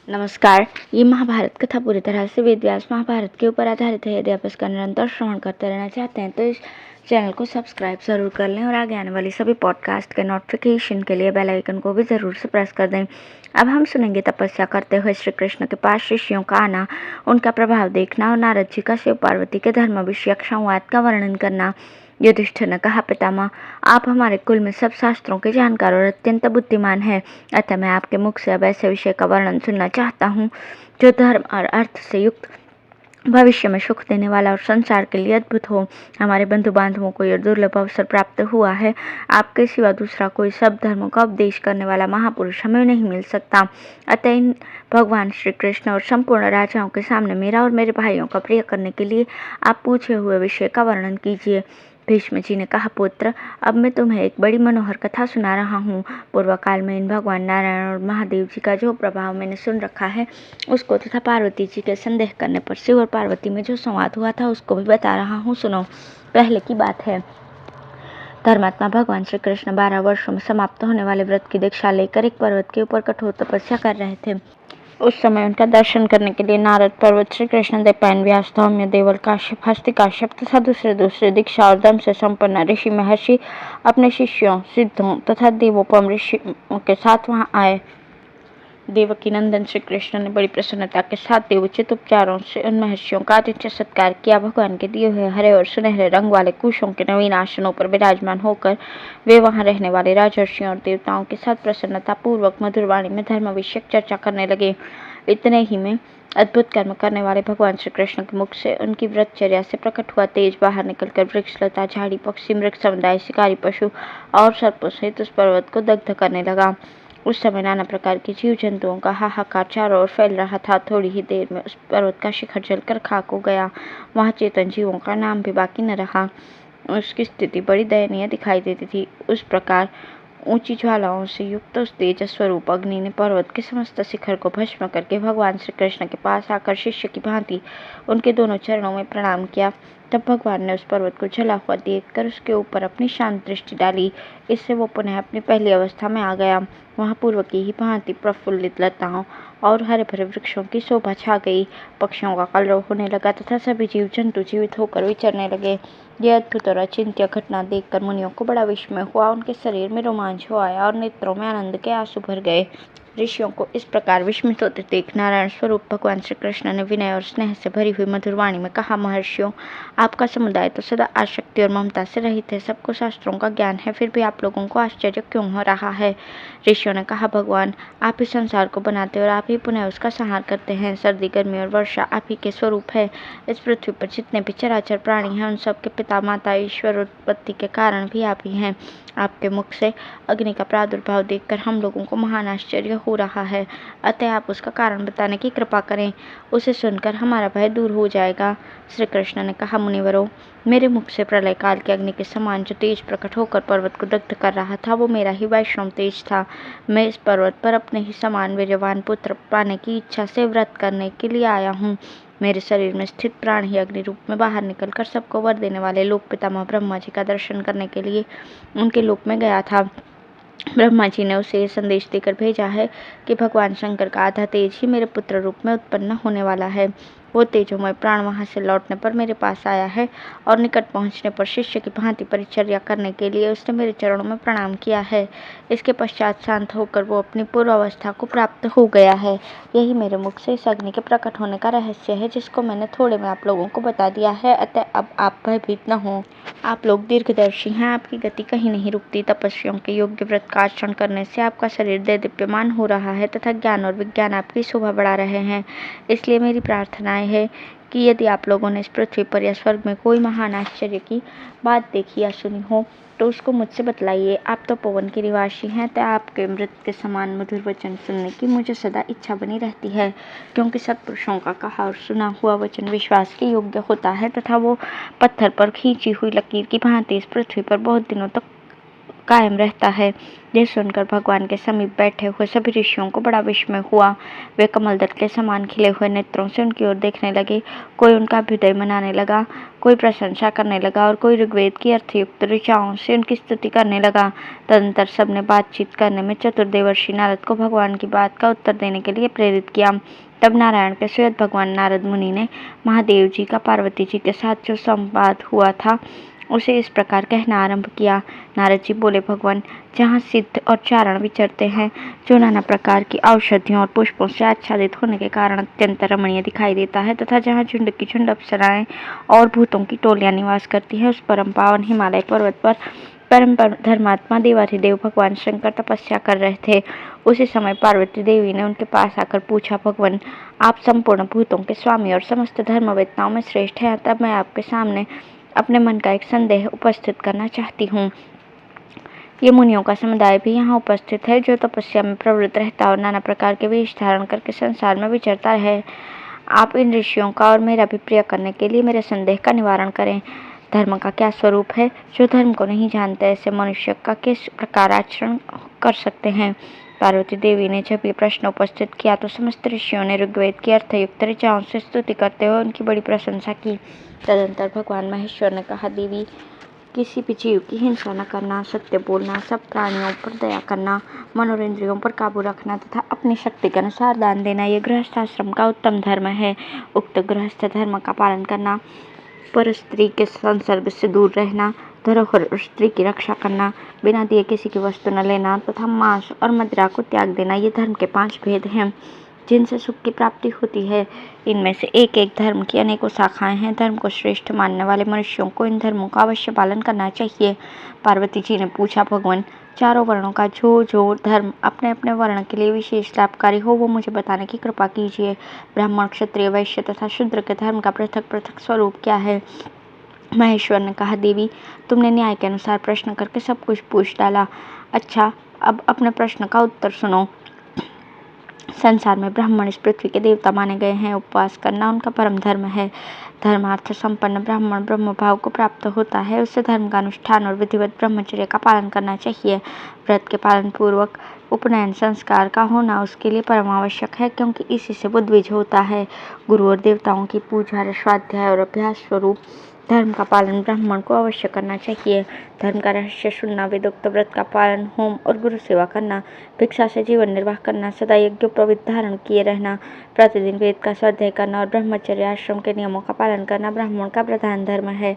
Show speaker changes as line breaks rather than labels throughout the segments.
नमस्कार। ये महाभारत कथा पूरी तरह से वेद व्यास महाभारत के ऊपर आधारित है। यदि आप इसका निरंतर श्रवण करते रहना चाहते हैं तो इस चैनल को सब्सक्राइब जरूर कर लें और आगे आने वाली सभी पॉडकास्ट के नोटिफिकेशन के लिए बेल आइकन को भी जरूर से प्रेस कर दें। अब हम सुनेंगे तपस्या करते हुए श्री कृष्ण के पास शिष्यों का आना, उनका प्रभाव देखना और नारद जी का शिव पार्वती के धर्म विषयक संवाद का वर्णन करना। युधिष्ठिर ने कहा, पितामह, आप हमारे कुल में सब शास्त्रों के जानकार और अत्यंत बुद्धिमान हैं, अतः मैं आपके मुख से अब ऐसे विषय का वर्णन सुनना चाहता हूँ जो धर्म और अर्थ से युक्त, भविष्य में सुख देने वाला और संसार के लिए अद्भुत हो। हमारे बंधु बांधवों को यह दुर्लभ अवसर प्राप्त हुआ है। आपके सिवा दूसरा कोई सब धर्मों का उपदेश करने वाला महापुरुष हमें नहीं मिल सकता। अतः इन भगवान श्री कृष्ण और संपूर्ण राजाओं के सामने मेरा और मेरे भाइयों का प्रिय करने के लिए आप पूछे हुए विषय का वर्णन कीजिए। भीष्म जी ने कहा, पुत्र, अब मैं तुम्हें एक बड़ी मनोहर कथा सुना रहा हूँ। पूर्व काल में इन भगवान नारायण और महादेव जी का जो प्रभाव मैंने सुन रखा है उसको तथा पार्वती जी के संदेह करने पर शिव और पार्वती में जो संवाद हुआ था उसको भी बता रहा हूँ, सुनो। पहले की बात है, धर्मात्मा भगवान श्री कृष्ण 12 वर्षों में समाप्त होने वाले व्रत की दीक्षा लेकर एक पर्वत के ऊपर कठोर तपस्या कर रहे थे। उस समय उनका दर्शन करने के लिए नारद पर्वत, श्री कृष्ण देवपायन, व्यास, धौम्य, देवल, काश्यप, हस्ति काश्यप तथा दूसरे दीक्षा और दम से संपन्न ऋषि महर्षि अपने शिष्यों, सिद्धों तथा देवोपम ऋषियों के साथ वहां आए। देवकी नंदन श्री कृष्ण ने बड़ी प्रसन्नता के साथ देवोचित उपचारों से उन महर्षियों का आतिथ्य सत्कार किया। भगवान के दिए हुए हरे और सुनहरे रंग वाले कुशों के नवीन आसनों पर विराजमान होकर वे वहां रहने वाले राजर्षियों और देवताओं के साथ प्रसन्नता पूर्वक मधुर वाणी में धर्म विषयक चर्चा करने लगे। इतने ही में अद्भुत कर्म करने वाले भगवान श्री कृष्ण के मुख से उनकी व्रतचर्या से प्रकट हुआ तेज बाहर निकलकर वृक्ष, लता, झाड़ी, पक्षी, मृग समुदाय, शिकारी पशु और सर्पों सहित उस पर्वत को दग्ध करने लगा। उस समय नाना प्रकार के जीव जंतुओं का हाहाकार चारों ओर फैल रहा था। थोड़ी ही देर में उस पर्वत का शिखर जलकर खाक हो गया। वहां चेतन जीवों का नाम भी बाकी न रहा। उसकी स्थिति बड़ी दयनीय दिखाई देती थी। उस प्रकार ऊंची ज्वालाओं से युक्त उस तेज स्वरूप अग्नि ने पर्वत के समस्त शिखर को भस्म करके भगवान श्री कृष्ण के पास आकर शिष्य की भांति उनके दोनों चरणों में प्रणाम किया। तब भगवान ने उस पर्वत को जला हुआ देखकर उसके ऊपर अपनी शांत दृष्टि डाली। इससे वो पुनः अपनी पहली अवस्था में आ गया। वहां पूर्व की ही भांति प्रफुल्लित लताओं और हरे भरे वृक्षों की शोभा छा गई। पक्षियों का कलरव होने लगा तथा सभी जीव जंतु जीवित होकर विचरने लगे। यह अद्भुत और अचिंत्य घटना देखकर मुनियों को बड़ा विस्मय हुआ। उनके शरीर में रोमांच हो आया और नेत्रों में आनंद के आंसू भर गए। ऋषियों को इस प्रकार विस्मित होते देख नारायण स्वरूप भगवान श्री कृष्ण ने विनय और स्नेह से भरी हुई मधुर वाणी में कहा, महर्षियों, आपका समुदाय तो सदा आसक्ति और ममता से रहित है। सबको शास्त्रों का ज्ञान है, फिर भी आप लोगों को आश्चर्य क्यों हो रहा है? ऋषियों ने कहा, भगवान, आप ही संसार को बनाते और आप ही पुनः उसका संहार करते हैं। सर्दी, गर्मी और वर्षा आप ही के स्वरूप है। इस पृथ्वी पर जितने भी चराचर प्राणी हैं उन सबके पिता माता ईश्वर उत्पत्ति के कारण भी आप ही हैं। आपके मुख से अग्नि का प्रादुर्भाव देखकर हम लोगों को महान आश्चर्य हो रहा है। अतः आप उसका कारण बताने की कृपा करें। उसे सुनकर हमारा भय दूर हो जाएगा। श्री कृष्ण ने कहा, मुनिवरों, मेरे मुख से प्रलय काल के अग्नि के समान जो तेज प्रकट होकर पर्वत को दग्ध कर रहा था वो मेरा ही वैष्णव तेज था। मैं इस पर्वत पर अपने ही समान वीर्यवान पुत्र पाने की इच्छा से व्रत करने के लिए आया हूँ। मेरे शरीर में स्थित प्राण ही अग्नि रूप में बाहर निकलकर सबको वर देने वाले लोक पितामह ब्रह्मा जी का दर्शन करने के लिए उनके लोक में गया था। ब्रह्मा जी ने उसे ये संदेश देकर भेजा है कि भगवान शंकर का आधा तेज ही मेरे पुत्र रूप में उत्पन्न होने वाला है। वो तेजोमय प्राण वहां से लौटने पर मेरे पास आया है और निकट पहुंचने पर शिष्य की भांति परिचर्या करने के लिए उसने मेरे चरणों में प्रणाम किया है। इसके पश्चात शांत होकर वो अपनी पूर्व अवस्था को प्राप्त हो गया है। यही मेरे मुख से इस अग्नि के प्रकट होने का रहस्य है, जिसको मैंने थोड़े में आप लोगों को बता दिया है। अतः अब आप भयभीत न हो। आप लोग दीर्घदर्शी हैं, आपकी गति कहीं नहीं रुकती। तपस्वियों के योग्य व्रत का आचरण करने से आपका शरीर दैदीप्यमान हो रहा है तथा ज्ञान और विज्ञान आपकी शोभा बढ़ा रहे हैं। इसलिए मेरी प्रार्थना है कि यदि आप लोगों ने इस पृथ्वी पर या स्वर्ग में कोई महान आश्चर्य की बात देखी या सुनी हो तो उसको मुझसे बतलाइए। आप तो पवन के निवासी हैं, तो आपके अमृत के समान मधुर वचन सुनने की मुझे सदा इच्छा बनी रहती है, क्योंकि सत्पुरुषों का कहा और सुना हुआ वचन विश्वास के योग्य होता है तथा वो पत्थर पर खींची हुई लकीर की भांति इस पृथ्वी पर बहुत दिनों तक कायम रहता है। यह सुनकर भगवान के समीप बैठे हुए सभी ऋषियों को बड़ा विस्मय हुआ। वे कमलदल के समान खिले हुए नेत्रों से उनकी ओर देखने लगे। कोई उनका अभ्युदय मनाने लगा, कोई प्रशंसा करने लगा और कोई ऋग्वेद की अर्थयुक्त ऋचाओं से उनकी स्तुति करने लगा। तदंतर सबने बातचीत करने में चतुर देवर्षि नारद को भगवान की बात का उत्तर देने के लिए प्रेरित किया। तब नारायण के स्वयं भगवान नारद मुनि ने महादेव जी का पार्वती जी के साथ जो संवाद हुआ था उसे इस प्रकार कहना आरंभ किया। नारद जी बोले, भगवान, जहाँ सिद्ध और चारण विचरते हैं, जो नाना प्रकार की औषधियों और पुष्पों से आच्छादित होने के कारण अत्यंत रमणीय दिखाई देता है, तथा जहाँ झुंड की झुंड अप्सराएं और भूतों की टोलियां निवास करती है, उस परम पावन हिमालय पर्वत पर परम धर्मात्मा देवाधिदेव भगवान शंकर तपस्या कर रहे थे। उसी समय पार्वती देवी ने उनके पास आकर पूछा, भगवान, आप संपूर्ण भूतों के स्वामी और समस्त धर्मवेत्ताओं में श्रेष्ठ हैं, तब मैं आपके सामने अपने मन का एक संदेह उपस्थित करना चाहती हूँ। ये मुनियों का समुदाय भी यहाँ उपस्थित है, जो तपस्या में प्रवृत्त रहता और नाना प्रकार के वेश धारण करके संसार में विचरता है। आप इन ऋषियों का और मेरा भी प्रिय करने के लिए मेरे संदेह का निवारण करें। धर्म का क्या स्वरूप है? जो धर्म को नहीं जानते, ऐसे मनुष्य का किस प्रकार आचरण कर सकते हैं? पार्वती देवी ने जब ये प्रश्न उपस्थित किया तो समस्त ऋषियों ने ऋग्वेद की अर्थयुक्त ऋचाओं से स्तुति करते हुए उनकी बड़ी प्रशंसा की। तदंतर भगवान महेश्वर ने कहा, देवी, किसी भी जीव की हिंसा न करना, सत्य बोलना, सब प्राणियों पर दया करना, मनोरेंद्रियों पर काबू रखना तथा अपनी शक्ति के अनुसार दान देना, ये गृहस्थाश्रम का उत्तम धर्म है। उक्त गृहस्थ धर्म का पालन करना, पर स्त्री के संसर्ग से दूर रहना, धरोहर और स्त्री की रक्षा करना, बिना दिए किसी की वस्तु न लेना तथा मांस और मदिरा को त्याग देना, ये धर्म के 5 भेद हैं जिनसे सुख की प्राप्ति होती है। इनमें से एक एक धर्म की अनेकों शाखाएं हैं। धर्म को श्रेष्ठ मानने वाले मनुष्यों को इन धर्मों का अवश्य पालन करना चाहिए। पार्वती जी ने पूछा, भगवान, चारों वर्णों का जो धर्म अपने अपने वर्ण के लिए विशेष लाभकारी हो, वो मुझे बताने की कृपा कीजिए। ब्राह्मण, क्षत्रिय, वैश्य तथा शूद्र के धर्म का पृथक पृथक स्वरूप क्या है? महेश्वर ने कहा, देवी, तुमने न्याय के अनुसार प्रश्न करके सब कुछ पूछ डाला। अच्छा, अब अपने प्रश्न का उत्तर सुनो। संसार में ब्राह्मण इस पृथ्वी के देवता माने गए हैं। उपवास करना उनका परम धर्म है। धर्मार्थ संपन्न ब्राह्मण ब्रह्म भाव को प्राप्त होता है। उससे धर्म का अनुष्ठान और विधिवत ब्रह्मचर्य का पालन करना चाहिए। व्रत के पालन पूर्वक उपनयन संस्कार का होना उसके लिए परम आवश्यक है, क्योंकि इसी से वो द्विज होता है। गुरु और देवताओं की पूजा, स्वाध्याय और अभ्यास स्वरूप धर्म का पालन ब्राह्मण को अवश्य करना चाहिए। धर्म का रहस्य सुनना, वेदोक्त व्रत का पालन, होम और गुरु सेवा करना, भिक्षा से जीवन निर्वाह करना, सदा यज्ञोपवीत धारण किए रहना, प्रतिदिन वेद का स्वाध्याय करना और ब्रह्मचर्य आश्रम के नियमों का पालन करना ब्राह्मण का प्रधान धर्म है।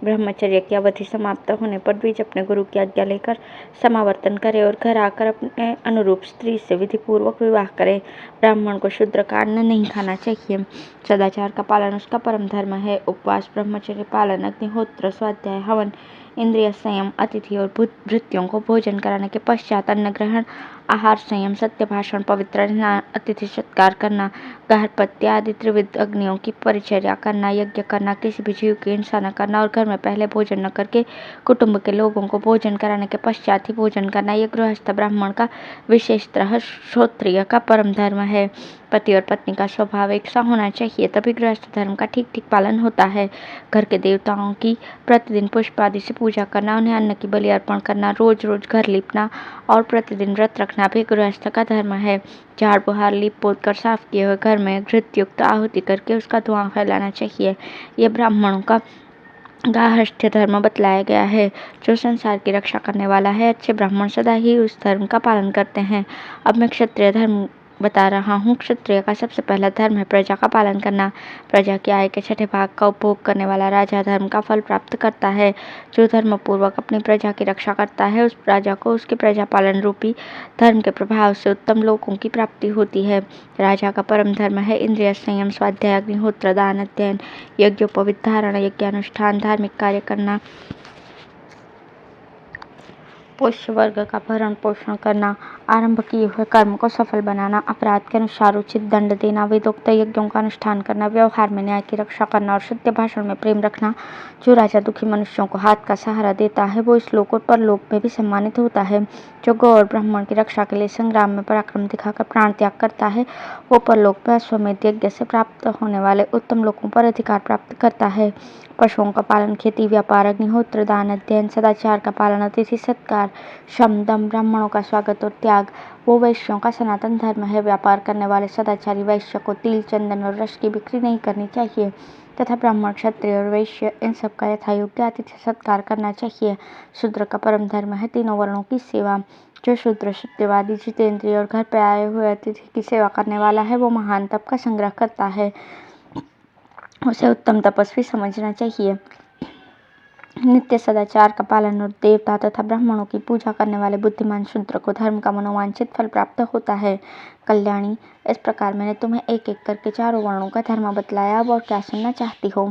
ब्रह्मचर्य की अवधि समाप्त होने पर द्विज अपने गुरु की आज्ञा लेकर समावर्तन करे और घर आकर अपने अनुरूप स्त्री से विधि पूर्वक विवाह करे। ब्राह्मण को शूद्र का अन्न नहीं खाना चाहिए। सदाचार का पालन उसका परम धर्म है। उपवास, ब्रह्मचर्य पालन, अग्निहोत्र, स्वाध्याय, हवन, इंद्रिय संयम, अतिथि और भृत्यों को भोजन कराने के पश्चात अन्न ग्रहण, आहार संयम, सत्य भाषण, पवित्र रहना, अतिथि सत्कार करना, गार्हपत्य आदि त्रिविध अग्नियों की परिचर्या करना, यज्ञ करना, किसी भी जीव की हिंसा न करना और घर में पहले भोजन न करके कुटुंब के लोगों को भोजन कराने के पश्चात ही भोजन करना, ये गृहस्थ ब्राह्मण का विशेषतः श्रोत्रिय का परम धर्म है। पति और पत्नी का स्वभाव एक सा होना चाहिए, तभी गृहस्थ धर्म का ठीक ठीक पालन होता है। घर के देवताओं की प्रतिदिन पुष्प आदि से पूजा करना, उन्हें अन्न की बलि अर्पण करना, रोज रोज घर लीपना और प्रतिदिन व्रत रखना भी गृहस्थ का धर्म है। झाड़ बुहार लीप पोत कर साफ किए हुए घर में घृतयुक्त आहुति करके उसका धुआं फैलाना चाहिए। यह ब्राह्मणों का गार्हस्थ्य धर्म बतलाया गया है। जो संसार की रक्षा करने वाला है, अच्छे ब्राह्मण सदा ही उस धर्म का पालन करते हैं। अब मैं क्षत्रिय धर्म बता रहा हूँ। क्षत्रिय का सबसे पहला धर्म है प्रजा का पालन करना। प्रजा की आय के 6ठे भाग का उपभोग करने वाला राजा धर्म का फल प्राप्त करता है। जो धर्म पूर्वक अपनी प्रजा की रक्षा करता है, उस प्रजा को उसके प्रजा पालन रूपी धर्म के प्रभाव से उत्तम लोकों की प्राप्ति होती है। राजा का परम धर्म है इंद्रिय संयम, स्वाध्याय, अग्निहोत्र, दान, अध्ययन, यज्ञोपवीत धारण, यज्ञानुष्ठान, धार्मिक कार्य करना, पोष्य वर्ग का भरण पोषण करना, आरंभ किए हुए कर्म को सफल बनाना, अपराध के अनुसार उचित दंड देना, वेदोक्त यज्ञों का अनुष्ठान करना, व्यवहार में न्याय की रक्षा करना और सत्य भाषण में प्रेम रखना। जो राजा दुखी मनुष्यों को हाथ का सहारा देता है, वो इस लोक और परलोक में भी सम्मानित होता है। जो गौ और ब्राह्मण की रक्षा के लिए संग्राम में पराक्रम दिखाकर प्राण त्याग करता है, वो परलोक में अश्वमेध यज्ञ से प्राप्त होने वाले उत्तम लोकों पर अधिकार प्राप्त करता है। पशुओं का पालन, खेती, व्यापार, अग्निहोत्र, दान, अध्ययन, सदाचार का पालन, अतिथि सत्कार, संस्कार, शम, दम, ब्राह्मणों का स्वागत और त्याग। वो वैश्यों का सनातन धर्म है। व्यापार करने वाले सदाचारी वैश्य को तिल, चंदन और रस की बिक्री नहीं करनी चाहिए तथा ब्राह्मण, क्षत्रिय और वैश्य इन सब का यथायोग्य आतिथ्य सत्कार करना चाहिए। शूद्र का परम धर्म है तीनों वर्णों की सेवा। जो शूद्र सत्यवादी, जितेंद्रिय और घर पे आए हुए अतिथि की सेवा करने वाला है वो महान तप का संग्रह करता है। उसे उत्तम तपस्वी समझना चाहिए। नित्य सदाचार का पालन और देवता तथा ब्राह्मणों की पूजा करने वाले बुद्धिमान शूद्र को धर्म का मनोवांछित फल प्राप्त होता है। कल्याणी, इस प्रकार मैंने तुम्हें एक एक करके चारों वर्णों का धर्म बतलाया। अब और क्या सुनना चाहती हो?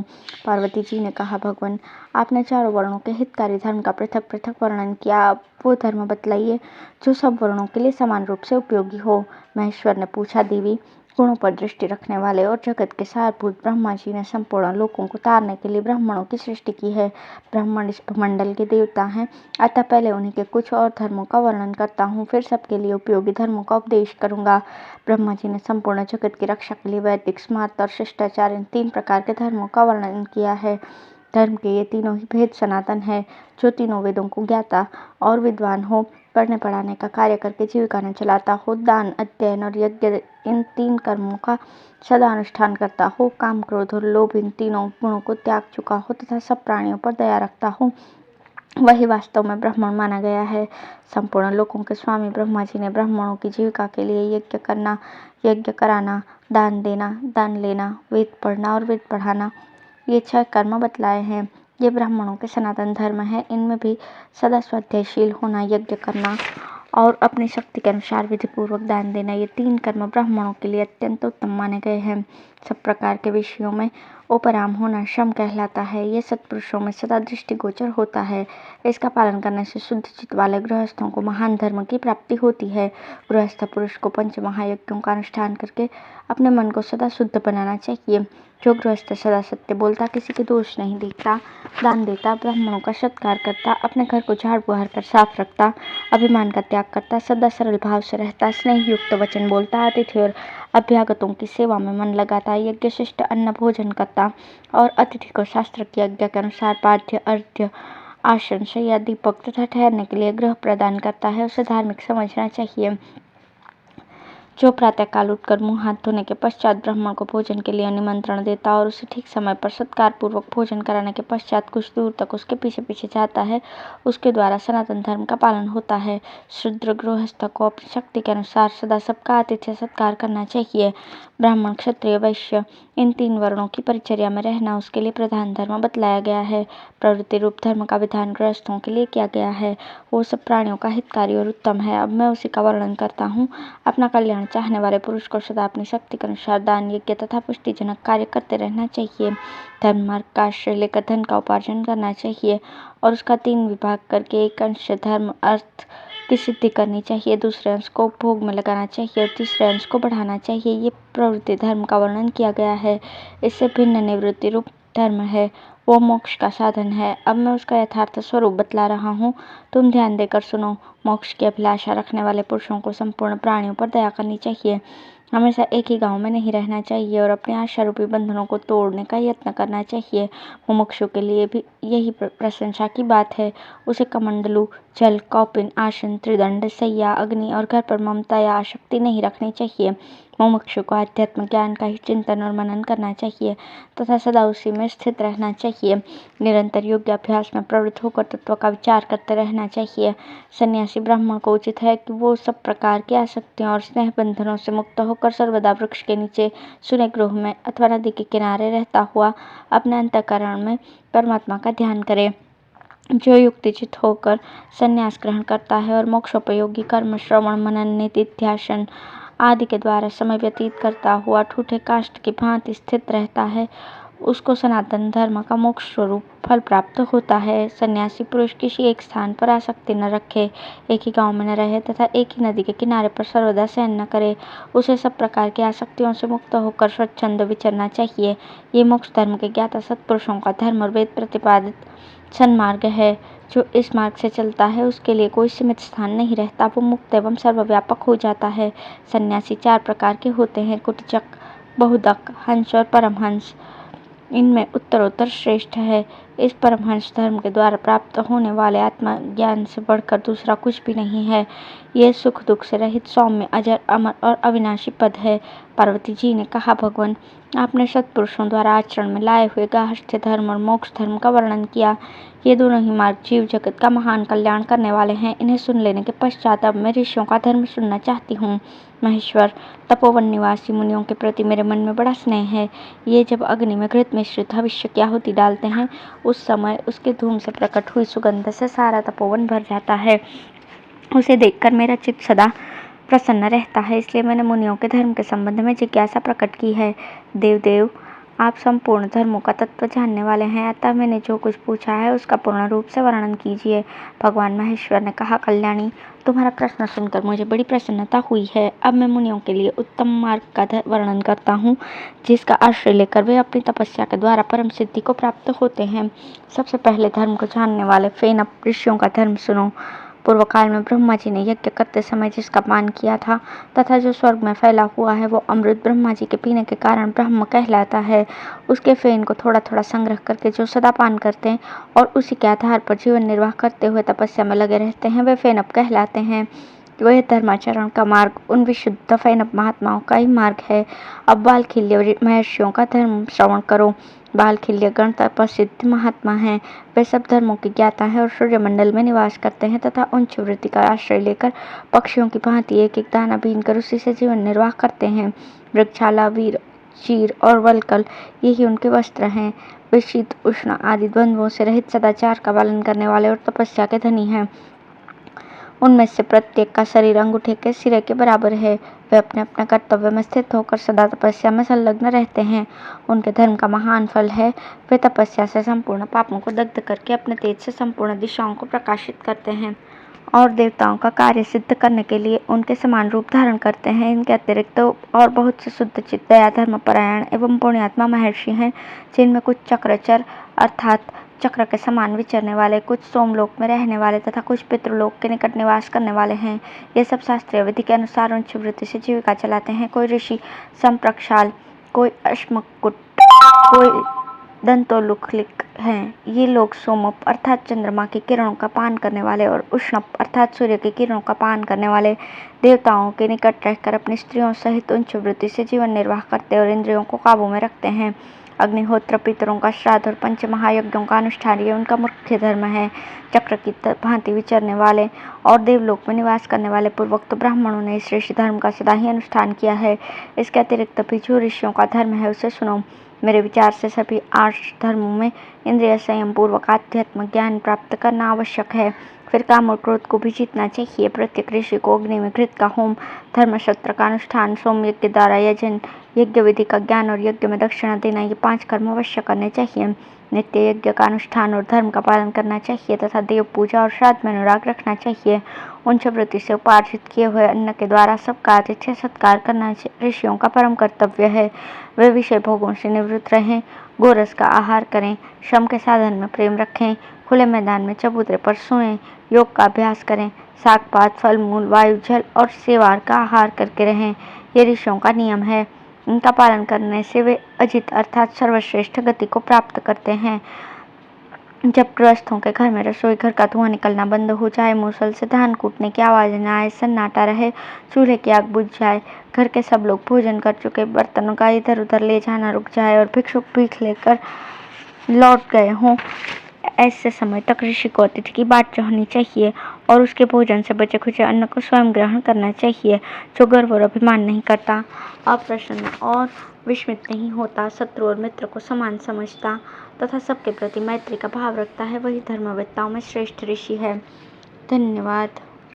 पार्वती जी ने कहा, भगवान, आपने चारों वर्णों के हितकारी धर्म का पृथक पृथक वर्णन किया। आप वो धर्म बतलाइए जो सब वर्णों के लिए समान रूप से उपयोगी हो। महेश्वर ने पूछा, देवी, गुणों पर दृष्टि रखने वाले और जगत के सारभूत ब्रह्मा जी ने संपूर्ण लोकों को तारने के लिए ब्राह्मणों की सृष्टि की है। ब्राह्मण इस मंडल के देवता हैं, अतः पहले उन्हीं के कुछ और धर्मों का वर्णन करता हूँ, फिर सबके लिए उपयोगी धर्मों का उपदेश करूँगा। ब्रह्मा जी ने संपूर्ण जगत की रक्षा के लिए वैदिक, स्मार्त और शिष्टाचार इन 3 प्रकार के धर्मों का वर्णन किया है। धर्म के ये तीनों ही भेद सनातन है। जो तीनों वेदों को ज्ञाता और विद्वान हो, पढ़ने पढ़ाने का कार्य करके जीविका न चलाता हो, दान, अध्ययन और यज्ञ इन 3 कर्मों का सदा अनुष्ठान करता हो, काम, क्रोध और लोभ इन तीनों गुणों को त्याग चुका हो तथा सब प्राणियों पर दया रखता हो, वही वास्तव में ब्राह्मण माना गया है। संपूर्ण लोकों के स्वामी ब्रह्मा जी ने ब्राह्मणों की जीविका के लिए यज्ञ करना, यज्ञ कराना, दान देना, दान लेना, वेद पढ़ना और वेद पढ़ाना, ये 6 कर्म बतलाए हैं। ये ब्राह्मणों के सनातन धर्म है। इनमें भी सदा स्वाध्यायशील होना, यज्ञ करना और अपनी शक्ति के अनुसार विधि पूर्वक दान देना, ये 3 कर्म ब्राह्मणों के लिए अत्यंत उत्तम माने गए हैं। सब प्रकार के विषयों में उपराम होना श्रम कहलाता है। ये सत्पुरुषों में सदा दृष्टिगोचर होता है। इसका पालन करने से शुद्ध चित्त वाले गृहस्थों को महान धर्म की प्राप्ति होती है। गृहस्थ पुरुष को 5 महायज्ञों का अनुष्ठान करके अपने मन को सदा शुद्ध बनाना चाहिए। जो गृहस्थ सदा सत्य बोलता, किसी के दोष नहीं देखता, दान देता, ब्राह्मणों का सत्कार करता, अपने घर को झाड़ बुहार कर साफ रखता, अभिमान का त्याग करता, सदा सरल भाव से रहता, स्नेह युक्त वचन बोलता, अतिथि और अभ्यागतों की सेवा में मन लगाता, यज्ञ शिष्ट अन्न भोजन करता और अतिथि को शास्त्र की आज्ञा के अनुसार पाद्य, अर्घ्य, आसन, शय्या, दीपक तथा ठहरने के लिए गृह प्रदान करता है, उसे धार्मिक समझना चाहिए। जो प्रातःकाल उठकर मुंह हाथ धोने के पश्चात ब्राह्मण को भोजन के लिए निमंत्रण देता और उसे ठीक समय पर सत्कार पूर्वक भोजन कराने के पश्चात कुछ दूर तक उसके पीछे पीछे जाता है, उसके द्वारा सनातन धर्म का पालन होता है। शूद्र गृहस्थ को अपनी शक्ति के अनुसार सदा सबका आतिथ्य सत्कार करना चाहिए। ब्राह्मण, क्षत्रिय, वैश्य इन 3 वर्णों की परिचर्या में रहना उसके लिए प्रधान धर्म बतलाया गया है। प्रवृत्ति रूप धर्म का विधान गृहस्थों के लिए किया गया है। वो सब प्राणियों का हितकारी और उत्तम है। अब मैं उसी का वर्णन करता हूँ। अपना कल्याण चाहने वाले पुरुष को सदा अपनी शक्ति के अनुसार दान, यज्ञ तथा पुष्टिजनक कार्य करते रहना चाहिए। धर्म मार्ग का आश्रय लेकर धन का उपार्जन करना चाहिए और उसका 3 विभाग करके एक अंश धर्म अर्थ की सिद्धि करनी चाहिए, दूसरे अंश को भोग में लगाना चाहिए और तीसरे अंश को बढ़ाना चाहिए। ये प्रवृत्ति धर्म का वर्णन किया गया है। इससे भिन्न निवृत्ति रूप धर्म है, वो मोक्ष का साधन है। अब मैं उसका यथार्थ स्वरूप बतला रहा हूँ, तुम ध्यान देकर सुनो। मोक्ष की अभिलाषा रखने वाले पुरुषों को संपूर्ण प्राणियों पर दया करनी चाहिए, हमेशा एक ही गांव में नहीं रहना चाहिए और अपने आशा रूपी बंधनों को तोड़ने का यत्न करना चाहिए। मुमुक्षु के लिए भी यही प्रशंसा की बात है। उसे कमंडलू, जल, कौपिन, आसन, त्रिदंड, सैया, अग्नि और घर पर ममता या आसक्ति नहीं रखनी चाहिए। मुमुक्षु को आध्यात्म ज्ञान का ही चिंतन और मनन करना चाहिए तथा सदा उसी में स्थित रहना चाहिए। निरंतर योग्य अभ्यास में प्रवृत्त होकर तत्व का विचार करते रहना चाहिए। सन्यासी ब्राह्मण को उचित है कि वो सब प्रकार की आसक्तियों और स्नेह बंधनों से मुक्त होकर सर्वदा वृक्ष के नीचे, सुने गृह में अथवा नदी के किनारे रहता हुआ अपने अंतःकरण में परमात्मा का ध्यान करे। जो युक्तिचित होकर संन्यास ग्रहण करता है और मोक्षोपयोगी कर्म, श्रवण, मनन, निधिध्यासन आदि के द्वारा समय व्यतीत करता हुआ ठूठे काष्ठ की भांति स्थित रहता है, उसको सनातन धर्म का मोक्ष स्वरूप फल प्राप्त होता है। सन्यासी पुरुष किसी एक स्थान पर आसक्ति न रखे, एक ही गांव में न रहे तथा एक ही नदी के किनारे पर सर्वदा शयन न करे। उसे सब प्रकार की आसक्तियों से मुक्त होकर स्वच्छंद विचरना चाहिए। ये मोक्ष धर्म के ज्ञाता सत्पुरुषों का धर्म और वेद प्रतिपादित सन्मार्ग है। जो इस मार्ग से चलता है उसके लिए कोई सीमित स्थान नहीं रहता, वो मुक्त एवं सर्वव्यापक हो जाता है। सन्यासी 4 प्रकार के होते हैं, कुटचक, बहुदक, हंस और परमहंस। इनमें उत्तरोत्तर श्रेष्ठ है। इस परमहंस धर्म के द्वारा प्राप्त होने वाले आत्मज्ञान से बढ़कर दूसरा कुछ भी नहीं है। ये सुख दुख से रहित सौम्य अजर अमर और अविनाशी पद है। पार्वती जी ने कहा, भगवान, आपने सत्पुरुषों द्वारा आचरण में लाए हुए गार्हस्थ्य धर्म और मोक्ष धर्म का वर्णन किया। ये दोनों ही मार्ग जीव जगत का महान कल्याण करने वाले हैं। इन्हें सुन लेने के पश्चात अब मैं ऋषियों का धर्म सुनना चाहती हूँ। महेश्वर, तपोवन निवासी मुनियों के प्रति मेरे मन में बड़ा स्नेह है। ये जब अग्नि में घृत मिश्रित भविष्य की आहुति डालते हैं, उस समय उसके धूम से प्रकट हुई सुगंध से सारा तपोवन भर जाता है। उसे देखकर मेरा चित्त सदा प्रसन्न रहता है। इसलिए मैंने मुनियों के धर्म के संबंध में जिज्ञासा प्रकट की है। देवदेव, आप संपूर्ण धर्मों का तत्व जानने वाले हैं, अतः मैंने जो कुछ पूछा है उसका पूर्ण रूप से वर्णन कीजिए। भगवान महेश्वर ने कहा, कल्याणी, तुम्हारा प्रश्न सुनकर मुझे बड़ी प्रसन्नता हुई है। अब मैं मुनियों के लिए उत्तम मार्ग का वर्णन करता हूँ, जिसका आश्रय लेकर वे अपनी तपस्या के द्वारा परम सिद्धि को प्राप्त होते हैं। सबसे पहले धर्म को जानने वाले फेनप ऋषियों का धर्म सुनो। पूर्व काल में ब्रह्मा जी ने यज्ञ करते समय जिसका पान किया था तथा जो स्वर्ग में फैला हुआ है, वो अमृत ब्रह्मा जी के पीने के कारण ब्रह्म कहलाता है। उसके फेन को थोड़ा थोड़ा संग्रह करके जो सदा पान करते हैं और उसी के आधार पर जीवन निर्वाह करते हुए तपस्या में लगे रहते हैं, वे फेनप कहलाते हैं। वह धर्माचरण का मार्ग उन विशुद्ध फेनप महात्माओं का ही मार्ग है। अब बालखिल्य महर्षियों का धर्म श्रवण करो। बालखिल्य गण प्रसिद्ध महात्मा हैं। वे सब धर्मों के ज्ञाता हैं और सूर्यमंडल में निवास करते हैं तथा उच्च वृत्ति का आश्रय लेकर पक्षियों की भांति एक एक दाना बीनकर उसी से जीवन निर्वाह करते हैं। वृक्षाला, वीर, चीर और वलकल, यही उनके वस्त्र हैं। वे शीत उष्ण आदि द्वंद्वों से रहित सदाचार का पालन करने वाले और तपस्या के धनी हैं। उनमें से प्रत्येक का शरीर अंगूठे के सिरे के बराबर है। वे अपने अपने कर्तव्य में स्थित होकर सदा तपस्या में संलग्न रहते हैं। उनके धर्म का महान फल है, वे तपस्या से संपूर्ण पापों को दग्ध करके अपने तेज से संपूर्ण दिशाओं को प्रकाशित करते हैं और देवताओं का कार्य सिद्ध करने के लिए उनके समान रूप धारण करते हैं। इनके अतिरिक्त और बहुत से शुद्ध चित्त, दया, धर्मपरायण एवं पुण्यात्मा महर्षि हैं, जिनमें कुछ चक्रचर अर्थात चक्र के समान विचरने वाले, कुछ सोमलोक में रहने वाले तथा कुछ पितृलोक के निकट निवास करने वाले हैं। ये सब शास्त्रीय विधि के अनुसार उच्च वृत्ति से जीविका चलाते हैं। कोई ऋषि संप्रक्षाल, कोई अश्मकुट, कोई दंतोलुखलिक हैं। ये लोग सोमप अर्थात चंद्रमा की किरणों का पान करने वाले और उष्णप अर्थात सूर्य की किरणों का पान करने वाले देवताओं के निकट रहकर अपनी स्त्रियों सहित उच्च वृत्ति से जीवन निर्वाह करते और इंद्रियों को काबू में रखते हैं। अग्निहोत्र, पितरों का श्राद्ध और पंच महायज्ञों का अनुष्ठान ये उनका मुख्य धर्म है। चक्र की भांति विचरने वाले और देवलोक में निवास करने वाले पूर्वोक्त ब्राह्मणों ने इस ऋषि धर्म का सदा ही अनुष्ठान किया है। इसके अतिरिक्त भी जो ऋषियों का धर्म है उसे सुनो। मेरे विचार से सभी 8 धर्मों में इंद्रिय संयम पूर्वक आध्यात्म ज्ञान प्राप्त करना आवश्यक है। फिर काम और क्रोध को भी जीतना चाहिए। प्रत्येक ऋषि को अग्नि में घृत का होम, धर्मशस्त्र का अनुष्ठान, सोम यज्ञ द्वारा यजन, यज्ञ विधि का ज्ञान और यज्ञ में दक्षिणा देना, ये 5 कर्म अवश्य करने चाहिए। नित्य यज्ञ का अनुष्ठान और धर्म का पालन करना चाहिए तथा देव पूजा और श्राद्ध में अनुराग रखना चाहिए। उच्च वृत्ति से उपार्जित किए हुए अन्न के द्वारा सबका आतिथ्य सत्कार करना ऋषियों का परम कर्तव्य है। वे विषय भोगों से निवृत्त रहें, गोरस का आहार करें, श्रम के साधन में प्रेम रखें, खुले मैदान में चबूतरे पर सोएं, योग का अभ्यास करें, साग पात, फल मूल, वायु, जल और सेवार का आहार करके रहें। ये ऋषियों का नियम है। इनका पालन करने से वे अजित अर्थात सर्वश्रेष्ठ गति को प्राप्त करते हैं। जब गृहस्थों के घर में रसोई घर का धुआं निकलना बंद हो जाए, मूसल से धान कूटने की आवाज न आए, सन्नाटा रहे, चूल्हे की आग बुझ जाए, घर के सब लोग भोजन कर चुके बर्तनों का इधर उधर ले जाना रुक जाए और भिक्षुक भीख लेकर लौट गए हों, ऐसे समय तक ऋषि को अतिथि की बात चाहनी चाहिए और उसके भोजन से बचे खुचे अन्न को स्वयं ग्रहण करना चाहिए। जो गर्व और अभिमान नहीं करता, अप्रसन्न और विस्मित नहीं होता, शत्रु और मित्र को समान समझता तथा सबके प्रति मैत्री का भाव रखता है, वही धर्मवेत्ताओं में श्रेष्ठ ऋषि है। धन्यवाद।